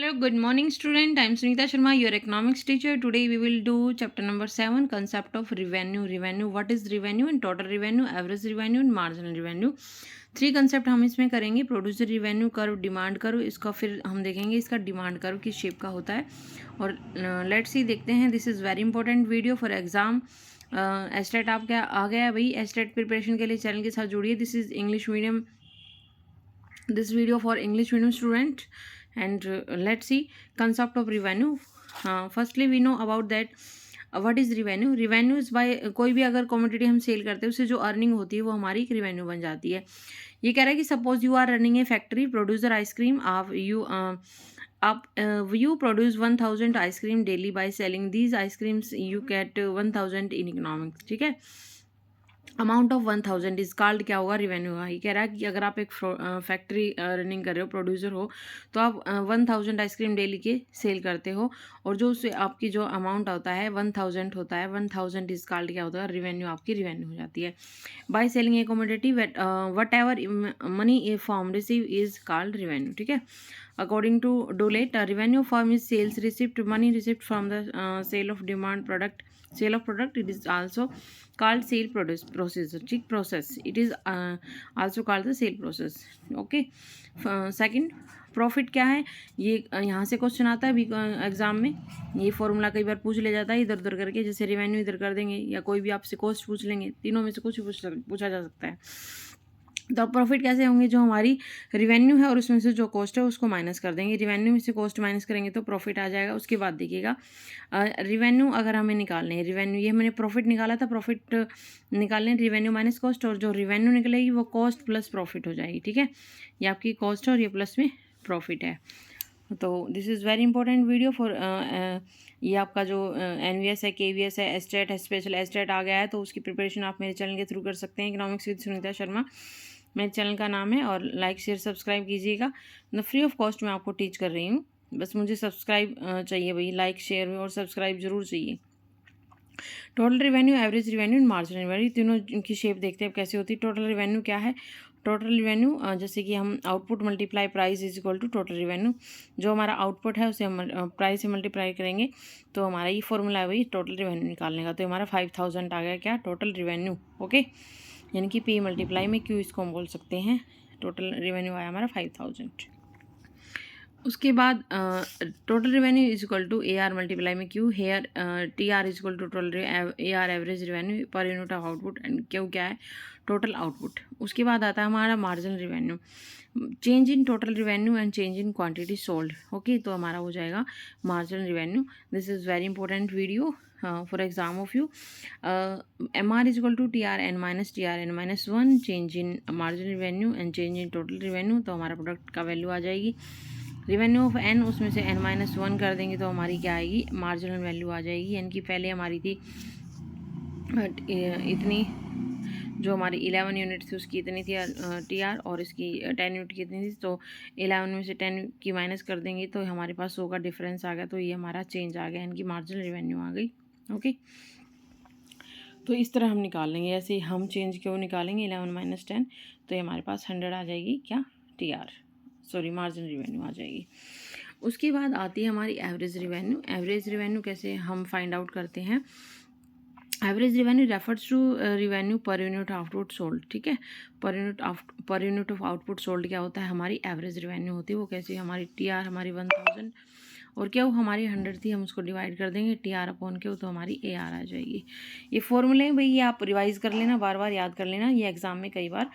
Hello, good morning, student. I'm Sunita Sharma, your economics teacher. Today we will do chapter number 7, concept of revenue. Revenue, what is revenue and total revenue, average revenue and marginal revenue. 3 concept हम इसमें करेंगे. Producer revenue curve, demand curve. इसका फिर हम देखेंगे इसका demand curve किस shape का होता है. और लेट्स सी देखते हैं. This is very important video for exam. Estate आपका आ गया भाई. एस्टेट प्रिपरेशन के लिए चैनल के साथ जुड़िए. This is English medium, this video for English medium student. And let's see concept of revenue. Firstly we know about that what is revenue. Revenue is by कोई भी अगर कमोडिटी हम cell करते हैं उससे जो अर्निंग होती है वो हमारी एक रिवेन्यू बन जाती है. ये कह रहा है कि suppose you are running a factory, producer ice cream. आप you produce 1000 ice cream daily by selling these ice creams. You get 1000 in economics. ठीक है. अमाउंट ऑफ 1000 इज कॉल्ड क्या होगा, रिवेन्यू होगा. ये कह रहा है कि अगर आप एक फैक्ट्री रनिंग कर रहे हो, प्रोड्यूसर हो, तो आप 1000 आइसक्रीम डेली के सेल करते हो और जो उससे आपकी जो अमाउंट होता है 1000 होता है. 1000 इज कॉल्ड क्या होता है, रिवेन्यू. आपकी रिवेन्यू हो जाती है. By selling A commodity what ever money A form receive is called revenue. ठीक है. According to Dolet, revenue form is sales receipt, money received from the sale of demand product. Sale of product, it is also called sale process. ठीक, process. It is also called the sale process. Okay. Second, profit क्या है. ये यहाँ से question आता है exam में. ये फॉर्मूला कई बार पूछ ले जाता है इधर उधर करके. जैसे रिवेन्यू इधर कर देंगे या कोई भी आपसे कॉस्ट पूछ लेंगे. तीनों में से कुछ पूछा जा सकता है. तो प्रॉफिट कैसे होंगे, जो हमारी रिवेन्यू है और उसमें से जो कॉस्ट है उसको माइनस कर देंगे. रिवेन्यू में से कॉस्ट माइनस करेंगे तो प्रॉफिट आ जाएगा. उसके बाद देखिएगा रिवेन्यू अगर हमें निकालने हैं, रिवेन्यू ये मैंने प्रॉफिट निकाला था, प्रॉफिट निकालने रिवेन्यू माइनस कॉस्ट, और जो रिवेन्यू निकलेगी वो कॉस्ट प्लस प्रॉफिट हो जाएगी. ठीक है. ये आपकी कॉस्ट है और ये प्लस में प्रॉफिट है. तो this is very important video for ये आपका जो NVS है, KVS है, एस्टेट है, स्पेशल एस्टेट आ गया है, तो उसकी प्रिपरेशन आप मेरे चैनल के थ्रू कर सकते हैं. इकोनॉमिक्स विद सुनीता शर्मा मेरे चैनल का नाम है. और लाइक शेयर सब्सक्राइब कीजिएगा. मैं फ्री ऑफ कॉस्ट में आपको टीच कर रही हूँ. बस मुझे सब्सक्राइब चाहिए भाई. लाइक शेयर और सब्सक्राइब जरूर चाहिए. Total revenue, average revenue and marginal revenue, तीनों इनकी शेप देखते हैं कैसे होती है. टोटल रिवेन्यू क्या है. टोटल रिवेन्यू जैसे कि हम output multiply price is equal to total revenue. जो हमारा आउटपुट है उसे हम प्राइस से मल्टीप्लाई करेंगे तो हमारा ये फॉर्मूला है वही टोटल रिवेन्यू निकालने का. तो हमारा 5000 आ गया क्या, टोटल रिवेन्यू. ओके. यानी कि P मल्टीप्लाई में Q इसको हम बोल सकते हैं. टोटल रिवेन्यू आया हमारा 5000. उसके बाद total revenue is equal to AR multiply में Q. Here TR is equal to total AR average revenue per unit of output, and Q क्या है, टोटल आउटपुट. उसके बाद आता है हमारा marginal revenue. Change in total revenue and change in quantity sold. Okay. तो हमारा हो जाएगा marginal revenue. This is very important video for exam of you. MR is equal to TRN minus TRN minus 1. Change in marginal revenue and change in total revenue. तो हमारा product का value आ जाएगी. Revenue of N, उसमें से N minus 1 कर देंगे तो हमारी क्या आएगी, मार्जिनल वैल्यू आ जाएगी. N की पहले हमारी थी इतनी, जो हमारी 11 यूनिट थी उसकी इतनी थी TR, और इसकी 10 यूनिट की इतनी थी. तो 11 में से 10 की माइनस कर देंगे तो हमारे पास 100 का डिफरेंस आ गया. तो ये हमारा चेंज आ गया, इनकी मार्जिनल रिवेन्यू आ गई. ओके. तो इस तरह हम निकाल लेंगे. ऐसे हम चेंज क्यों निकालेंगे 11 माइनस 10, तो ये हमारे पास 100 आ जाएगी क्या, TR, सॉरी मार्जिनल रिवेन्यू आ जाएगी. उसके बाद आती है हमारी एवरेज रिवेन्यू. एवरेज रिवेन्यू कैसे हम फाइंड आउट करते हैं. Average revenue refers to revenue per unit output sold. ठीक है. पर यूनिट ऑफ आउटपुट सोल्ड क्या होता है, हमारी एवरेज रिवेन्यू होती है. वो कैसे, हमारी TR हमारी 1000 और क्या वो हमारी 100 थी, हम उसको डिवाइड कर देंगे TR अपॉन Q, तो हमारी AR आ जाएगी. ये फॉर्मूले भाई ये आप रिवाइज कर लेना, बार बार याद कर लेना. ये एग्जाम में कई बार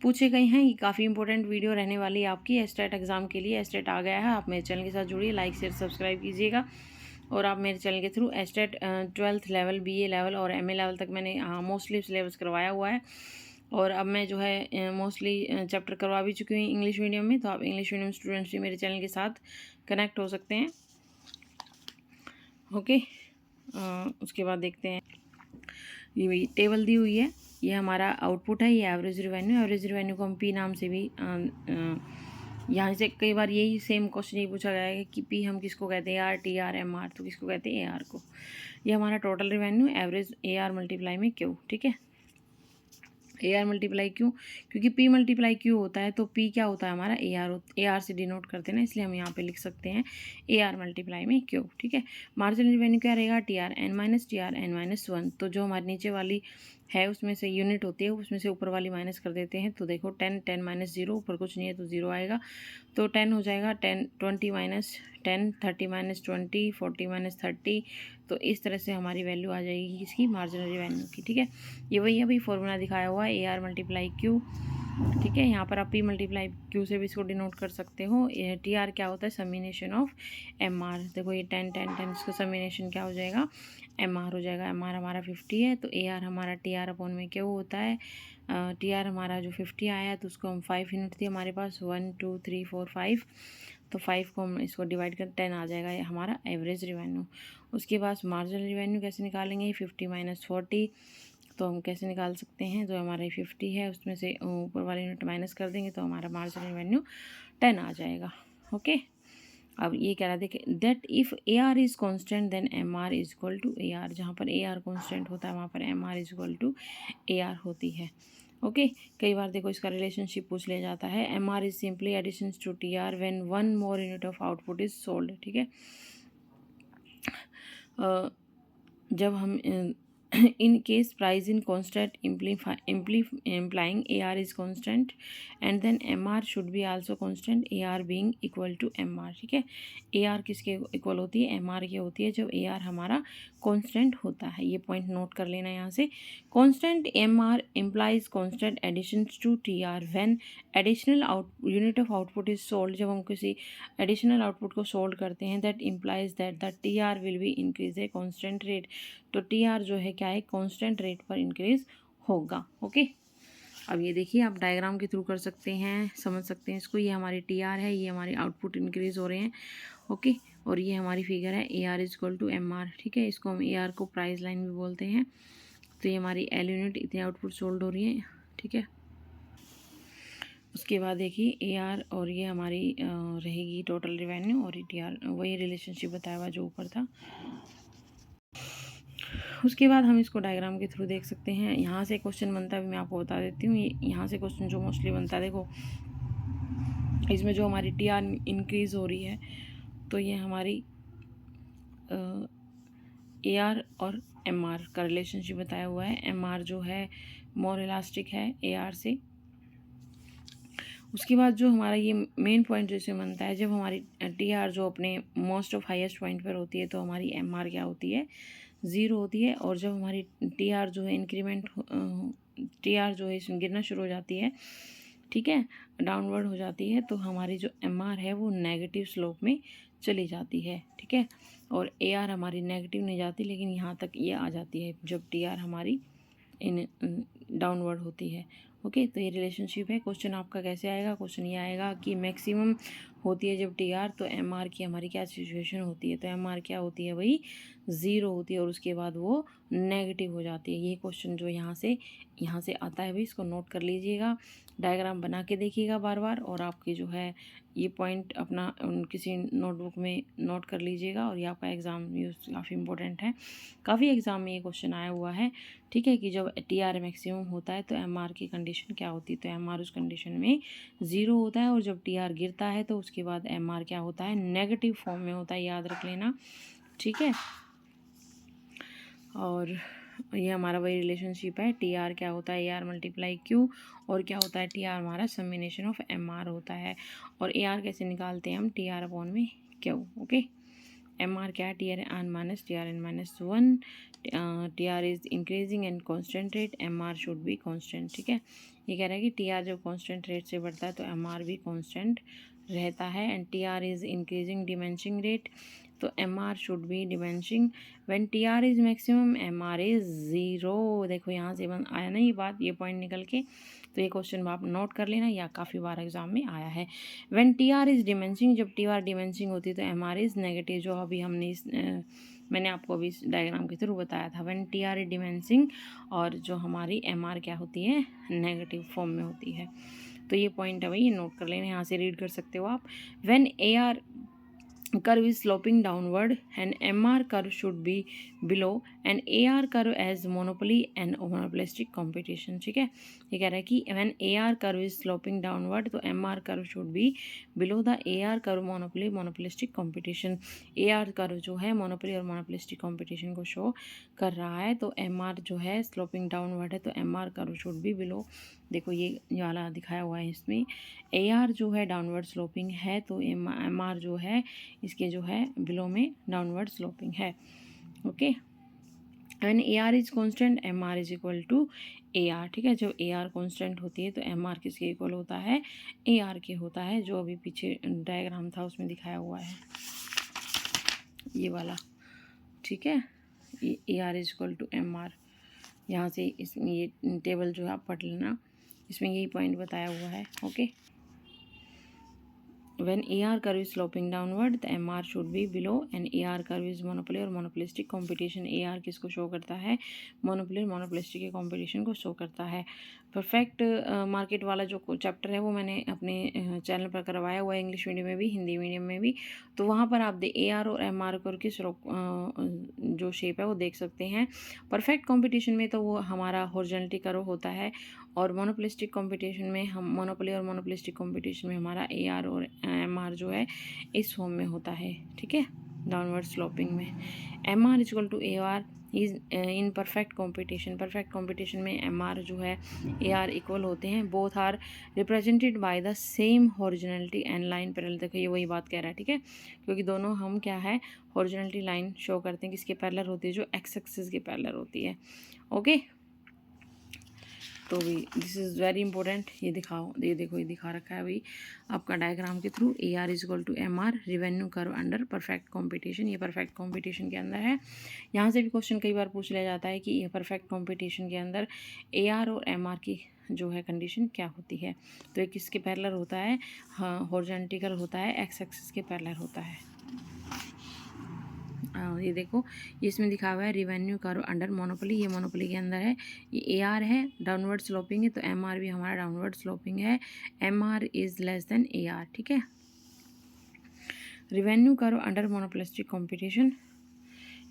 पूछे गए हैं. ये काफ़ी इंपॉर्टेंट वीडियो रहने वाली है आपकी एस्टेट एग्जाम के लिए. एस्टेट आ गया है, आप मेरे चैनल के साथ जुड़िए. लाइक शेयर सब्सक्राइब कीजिएगा. और आप मेरे चैनल के through estate 12th level, BA level और MA लेवल तक मैंने मोस्टली सिलेबस करवाया हुआ है. और अब मैं जो है मोस्टली चैप्टर करवा भी चुकी हूँ इंग्लिश मीडियम में. तो आप इंग्लिश मीडियम स्टूडेंट्स भी मेरे चैनल के साथ कनेक्ट हो सकते हैं. ओके. उसके बाद देखते हैं, ये टेबल दी हुई है, ये हमारा आउटपुट है, ये एवरेज रिवेन्यू. एवरेज रिवेन्यू को हम P नाम से भी यहाँ से कई बार यही सेम क्वेश्चन ये पूछा गया है कि P हम किसको कहते हैं, AR TR MR, तो किसको कहते हैं, AR को. ये हमारा total revenue, average AR multiply में Q. ठीक है. ए आर मल्टीप्लाई क्यू, क्योंकि पी मल्टीप्लाई क्यू होता है तो पी क्या होता है हमारा ए आर से डिनोट करते हैं ना, इसलिए हम यहाँ पे लिख सकते हैं ए आर मल्टीप्लाई में क्यू। ठीक है, मार्जिनल रिवेन्यू क्या रहेगा, T R N minus one. तो जो हमारे नीचे वाली है उसमें से यूनिट होती है उसमें से ऊपर वाली माइनस कर देते हैं, तो देखो 10 माइनस जीरो, ऊपर कुछ नहीं है तो जीरो आएगा, तो 10 हो जाएगा, 20 माइनस 10, 30 माइनस 20, 40 माइनस 30। तो इस तरह से हमारी वैल्यू आ जाएगी इसकी मार्जिनल रिवेन्यू की। ठीक है, ये वही अभी फॉर्मूला दिखाया हुआ है ए आर मल्टीप्लाई क्यू। ठीक है, यहाँ पर आप पी मल्टीप्लाई क्यू से भी इसको डिनोट कर सकते हो। टी आर क्या होता है, समिनेशन ऑफ एम आर। देखो ये 10 इसका समिनेशन क्या हो जाएगा, एम आर हो जाएगा। एम आर हमारा 50 है तो ए आर हमारा टी आर अपॉन में क्या होता है, टी आर हमारा जो 50 आया है तो उसको हम 5 यूनिट थी हमारे पास, 1 2 3 4 5, तो 5 को हम इसको डिवाइड कर 10 आ जाएगा, ये हमारा एवरेज रिवेन्यू। उसके बाद मार्जिनल रिवेन्यू कैसे निकालेंगे, 50 माइनस 40, तो हम कैसे निकाल सकते हैं, जो हमारा 50 है उसमें से ऊपर वाले यूनिट माइनस कर देंगे तो हमारा मार्जिनल रिवेन्यू 10 आ जाएगा। ओके, अब ये कह रहा देखिए that if A R is constant then M R is equal to A R. जहाँ पर ए आर कॉन्स्टेंट होता है वहाँ पर M R is equal to A R होती है। ओके, कई बार देखो इसका रिलेशनशिप पूछ लिया जाता है, M R is simply addition to T R when one more unit of output is sold. ठीक है, जब हम in case price in constant implying AR is constant and then MR should be also constant, AR being equal to MR। ठीक है, AR किसके equal होती है, MR की होती है जब AR हमारा कांस्टेंट होता है। ये पॉइंट नोट कर लेना यहाँ से, constant MR implies constant additions to TR when additional unit of output is sold। जब हम किसी एडिशनल आउटपुट को सोल्ड करते हैं that implies that the TR will be increase a constant rate. तो TR जो है क्या है, कांस्टेंट रेट पर इंक्रीज होगा। ओके, अब ये देखिए आप डायग्राम के थ्रू कर सकते हैं, समझ सकते हैं इसको। ये हमारी TR है, ये हमारे आउटपुट इंक्रीज हो रहे हैं। ओके, और ये हमारी फिगर है AR is equal to MR। ठीक है, इसको हम AR को प्राइस लाइन भी बोलते हैं। तो ये हमारी L यूनिट इतने आउटपुट सोल्ड हो रही है। ठीक है, उसके बाद देखिए AR और ये हमारी रहेगी टोटल रिवेन्यू, और TR वही रिलेशनशिप बताया हुआ जो ऊपर था। उसके बाद हम इसको डायग्राम के थ्रू देख सकते हैं। यहाँ से क्वेश्चन बनता है, मैं आपको बता देती हूँ। ये यहाँ से क्वेश्चन जो मोस्टली बनता है, देखो इसमें जो हमारी TR इंक्रीज़ हो रही है तो ये हमारी AR और MR का रिलेशनशिप बताया हुआ है। MR जो है मोर इलास्टिक है AR से। उसके बाद जो हमारा ये मेन पॉइंट जैसे बनता है, जब हमारी TR जो अपने मोस्ट ऑफ हाईएस्ट पॉइंट पर होती है तो हमारी MR क्या होती है, ज़ीरो होती है। और जब हमारी TR जो है इंक्रीमेंट TR जो है इसमें गिरना शुरू हो जाती है, ठीक है, डाउनवर्ड हो जाती है, तो हमारी जो MR है वो नेगेटिव स्लोप में चली जाती है। ठीक है, और AR हमारी नेगेटिव नहीं जाती, लेकिन यहाँ तक ये आ जाती है जब TR हमारी इन डाउनवर्ड होती है। ओके, तो ये रिलेशनशिप है। क्वेश्चन आपका कैसे आएगा, क्वेश्चन ये आएगा कि मैक्सिमम होती है जब TR, तो MR की हमारी क्या सिचुएशन होती है, तो MR क्या होती है, वही ज़ीरो होती है और उसके बाद वो नेगेटिव हो जाती है। ये क्वेश्चन जो यहाँ से आता है भाई, इसको नोट कर लीजिएगा, डायग्राम बना के देखिएगा बार बार, और आपकी जो है ये पॉइंट अपना किसी नोटबुक में नोट कर लीजिएगा। और ये आपका एग्ज़ाम यूज़ काफ़ी इंपॉर्टेंट है, काफ़ी एग्ज़ाम में ये क्वेश्चन आया हुआ है। ठीक है, कि जब TR मैक्सिमम होता है तो MR की कंडीशन क्या होती है, तो MR उस कंडीशन में ज़ीरो होता है, और जब TR गिरता है तो उसके बाद MR क्या होता है, नेगेटिव फॉर्म में होता है, याद रख लेना। ठीक है, और ये हमारा वही रिलेशनशिप है, TR क्या होता है, AR मल्टीप्लाई Q, और क्या होता है, TR हमारा समिनेशन ऑफ MR होता है। और AR कैसे निकालते हैं हम, TR अपॉन में Q। ओके, MR क्या है, TR n minus 1, TR is increasing and constant rate, MR should B constant. ठीक है, ये कह रहा है कि TR जब कॉन्स्टेंट रेट से बढ़ता है तो MR भी कॉन्स्टेंट रहता है। And TR is increasing diminishing rate, तो MR should be diminishing when TR is maximum, MR is zero. देखो यहाँ से बन आया ना ये बात, ये पॉइंट निकल के, तो ये क्वेश्चन आप नोट कर लेना, या काफ़ी बार एग्जाम में आया है। व्हेन TR इज डिमेंशिंग, जब TR डिमेंशिंग होती है तो MR इज नेगेटिव, जो अभी हमने मैंने आपको अभी इस डायग्राम के थ्रू बताया था। व्हेन TR इज डिमेंशिंग, और जो हमारी MR क्या होती है, नेगेटिव फॉर्म में होती है। तो ये पॉइंट है भाई, ये नोट कर लेना, यहाँ से रीड कर सकते हो आप। When AR curve is sloping downward and MR curve should be below and AR curve as monopoly and monopolistic competition। ठीक है, ये कह रहा है कि when AR curve is sloping downward तो MR curve should be below the AR curve monopoly monopolistic competition. AR curve जो है मोनोपोली और मोनोपोलिस्टिक कंपटीशन को शो कर रहा है, तो MR जो है स्लोपिंग डाउनवर्ड है, तो MR curve should be below. देखो ये वाला दिखाया हुआ है इसमें, AR जो है डाउनवर्ड स्लोपिंग है, तो MR जो है इसके जो है बिलो में डाउनवर्ड स्लोपिंग है। Okay, when AR is constant MR is equal to AR। ठीक है, जब AR कांस्टेंट होती है तो MR किसके इक्वल होता है, AR के होता है, जो अभी पीछे डायग्राम था उसमें दिखाया हुआ है ये वाला। ठीक है, ये AR is equal to MR, यहाँ से इसमें ये टेबल जो है आप पढ़ लेना, इसमें यही पॉइंट बताया हुआ है। Okay, when AR curve is sloping downward the MR should be below and AR curve is monopoly और monopolistic competition। AR किसको शो करता है, मोनोपोली और मोनोपोलिस्टिक के कंपटीशन को शो करता है। परफेक्ट मार्केट वाला जो चैप्टर है वो मैंने अपने चैनल पर करवाया हुआ है, इंग्लिश मीडियम में भी हिंदी मीडियम में भी, तो वहाँ पर आप AR और MR कर्व की जो शेप है वो देख सकते हैं। परफेक्ट कंपटीशन में तो वो हमारा हॉरिजॉन्टली कर्व होता है, और मोनोपोलिस्टिक कंपटीशन में हम मोनोपोली और मोनोपोलिस्टिक कंपटीशन में हमारा AR और MR जो है इस फॉर्म में होता है। ठीक है, डाउनवर्ड स्लोपिंग में। MR is equal to AR is in perfect competition. Perfect competition में MR जो है AR इक्वल होते हैं। Both are represented by the same horizontally and line parallel. देखो ये वही बात कह रहा है, ठीक है, क्योंकि दोनों हम क्या है हॉरिजॉन्टली लाइन शो करते हैं किसके पैरेलल होती है, जो एक्स एक्सिस के पैरेलल होती है। ओके, तो भी दिस इज़ वेरी इंपॉर्टेंट। ये दिखाओ, ये देखो ये दिखा रखा है अभी आपका डायग्राम के थ्रू। AR is equal to MR revenue curve under perfect competition. ये परफेक्ट कंपटीशन के अंदर है। यहाँ से भी क्वेश्चन कई बार पूछ लिया जाता है कि ये परफेक्ट कंपटीशन के अंदर AR और MR की जो है कंडीशन क्या होती है, तो ये किसके पैरेलल होता है, हाँ हॉरिजॉन्टल होता है, एक्स एक्सिस के पैरेलल होता है। ये देखो ये इसमें दिखा हुआ है रिवेन्यू कर्व अंडर मोनोपोली, ये मोनोपोली के अंदर है। ये AR है डाउनवर्ड स्लोपिंग है, तो MR भी हमारा डाउनवर्ड स्लोपिंग है। MR is less than AR। ठीक है, revenue curve under monopolistic competition,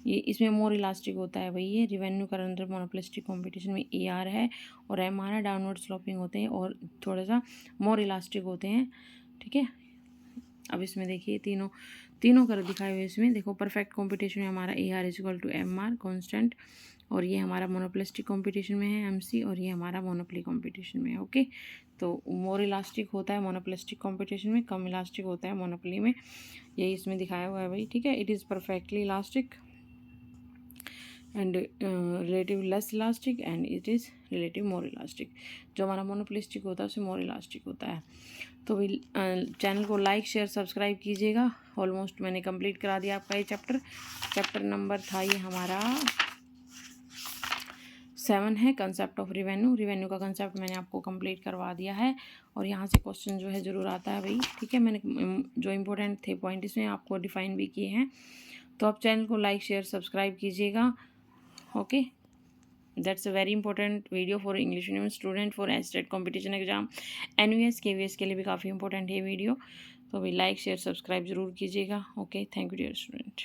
ये इसमें मोर इलास्टिक होता है भाई। ये revenue curve under monopolistic competition में AR है और MR है, डाउनवर्ड स्लोपिंग होते हैं और थोड़ा सा मोर इलास्टिक होते हैं। ठीक है, अब इसमें देखिए तीनों कर्व दिखाए हुए इसमें। देखो परफेक्ट कंपटीशन में हमारा AR is equal to MR constant, और ये हमारा मोनोपोलिस्टिक कंपटीशन में है MC, और ये हमारा मोनोपोली कंपटीशन में है। ओके, तो मोर इलास्टिक होता है मोनोपोलिस्टिक कंपटीशन में, कम इलास्टिक होता है मोनोपोली में, यही इसमें दिखाया हुआ है भाई। ठीक है, it is perfectly elastic and relative less elastic and it is relative more elastic. जो हमारा मोनोपोलिस्टिक होता है उसमें मोर इलास्टिक होता है। तो भी चैनल को लाइक शेयर सब्सक्राइब कीजिएगा। ऑलमोस्ट मैंने कंप्लीट करा दिया आपका ये चैप्टर नंबर था ये हमारा 7 है, कंसेप्ट ऑफ रिवेन्यू का कंसेप्ट मैंने आपको कंप्लीट करवा दिया है, और यहाँ से क्वेश्चन जो है ज़रूर आता है भाई। ठीक है, मैंने जो इंपॉर्टेंट थे पॉइंट इसमें आपको डिफाइन भी किए हैं, तो आप चैनल को लाइक शेयर सब्सक्राइब कीजिएगा। Okay, that's a very important video for English medium student for state competition exam, NVS KVS के लिए भी काफ़ी इंपॉर्टेंट है ये वीडियो, तो भी लाइक शेयर सब्सक्राइब जरूर कीजिएगा। Okay, thank you dear student.